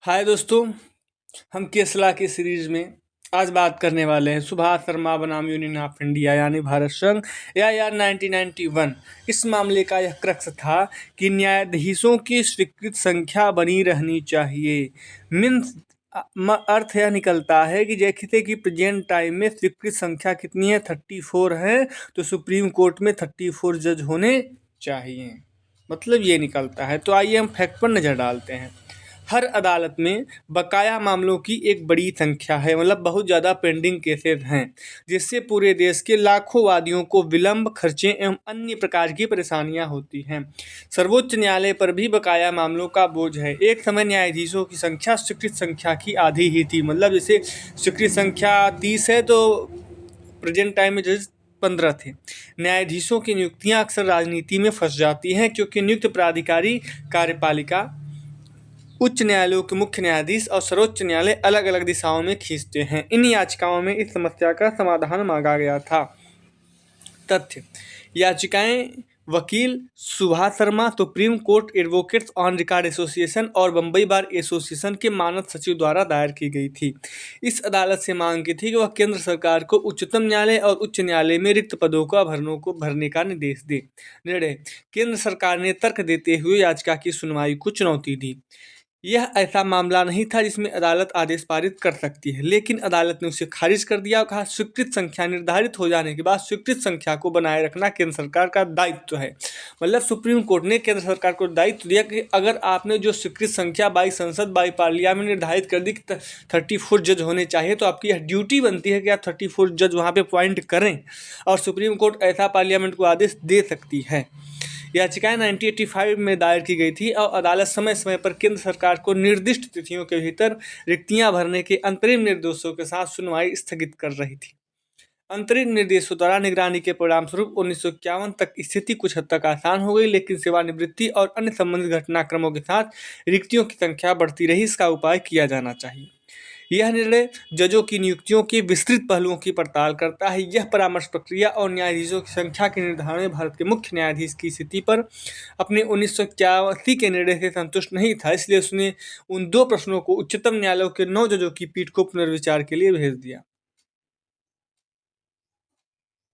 हाय दोस्तों, हम case law की सीरीज में आज बात करने वाले हैं सुभाष शर्मा बनाम यूनियन ऑफ इंडिया यानी भारत संघ या 1991। इस मामले का यह क्रक्स था कि न्यायाधीशों की स्वीकृत संख्या बनी रहनी चाहिए। मीन्स अर्थ यह निकलता है कि जैसे कि प्रेजेंट टाइम में स्वीकृत संख्या कितनी है, 34 है, तो सुप्रीम कोर्ट में 34 जज होने चाहिए। मतलब ये निकलता है। तो आइए हम फैक्ट पर नज़र डालते हैं। हर अदालत में बकाया मामलों की एक बड़ी संख्या है, मतलब बहुत ज़्यादा पेंडिंग केसेस हैं, जिससे पूरे देश के लाखों वादियों को विलंब, खर्चे एवं अन्य प्रकार की परेशानियां होती हैं। सर्वोच्च न्यायालय पर भी बकाया मामलों का बोझ है। एक समय न्यायाधीशों की संख्या स्वीकृत संख्या की आधी ही थी। मतलब जैसे स्वीकृत संख्या 30 है तो प्रेजेंट टाइम में जज 15 थे। न्यायाधीशों की नियुक्तियां अक्सर राजनीति में फंस जाती हैं, क्योंकि नियुक्त प्राधिकारी कार्यपालिका उच्च न्यायालयों के मुख्य न्यायाधीश और सर्वोच्च न्यायालय अलग अलग दिशाओं में खींचते हैं। इन याचिकाओं में इस समस्या का समाधान मांगा गया था। तथ्य: याचिकाएं वकील Subhash Sharma, supreme court advocates on record association और बम्बई बार एसोसिएशन के मानद सचिव द्वारा दायर की गई थी। इस अदालत से मांग की थी कि वह केंद्र सरकार को उच्चतम न्यायालय और उच्च न्यायालय में रिक्त पदों का भरने का निर्देश दे। निर्णय: केंद्र सरकार ने तर्क देते हुए याचिका की सुनवाई को चुनौती दी। यह ऐसा मामला नहीं था जिसमें अदालत आदेश पारित कर सकती है, लेकिन अदालत ने उसे खारिज कर दिया और कहा स्वीकृत संख्या निर्धारित हो जाने के बाद स्वीकृत संख्या को बनाए रखना केंद्र सरकार का दायित्व है। मतलब सुप्रीम कोर्ट ने केंद्र सरकार को दायित्व दिया कि अगर आपने जो स्वीकृत संख्या बाई संसद बाई पार्लियामेंट निर्धारित कर दी कि 34 जज होने चाहिए, तो आपकी यह ड्यूटी बनती है कि आप 34 जज वहाँ पर अपॉइंट करें, और सुप्रीम कोर्ट ऐसा पार्लियामेंट को आदेश दे सकती है। याचिकाएं 1985 में दायर की गई थी और अदालत समय समय पर केंद्र सरकार को निर्दिष्ट तिथियों के भीतर रिक्तियां भरने के अंतरिम निर्देशों के साथ सुनवाई स्थगित कर रही थी। अंतरिम निर्देशों द्वारा निगरानी के परिणामस्वरूप 1951 तक स्थिति कुछ हद तक आसान हो गई, लेकिन सेवानिवृत्ति और अन्य संबंधित घटनाक्रमों के साथ रिक्तियों की संख्या बढ़ती रही। इसका उपाय किया जाना चाहिए। यह निर्णय जजों की नियुक्तियों के विस्तृत पहलुओं की पड़ताल करता है। यह परामर्श प्रक्रिया और न्यायाधीशों की संख्या के निर्धारण में भारत के मुख्य न्यायाधीश की स्थिति पर अपने 1981 के निर्णय से संतुष्ट नहीं था, इसलिए उसने उन 2 प्रश्नों को उच्चतम न्यायालय के 9 जजों की पीठ को पुनर्विचार के लिए भेज दिया।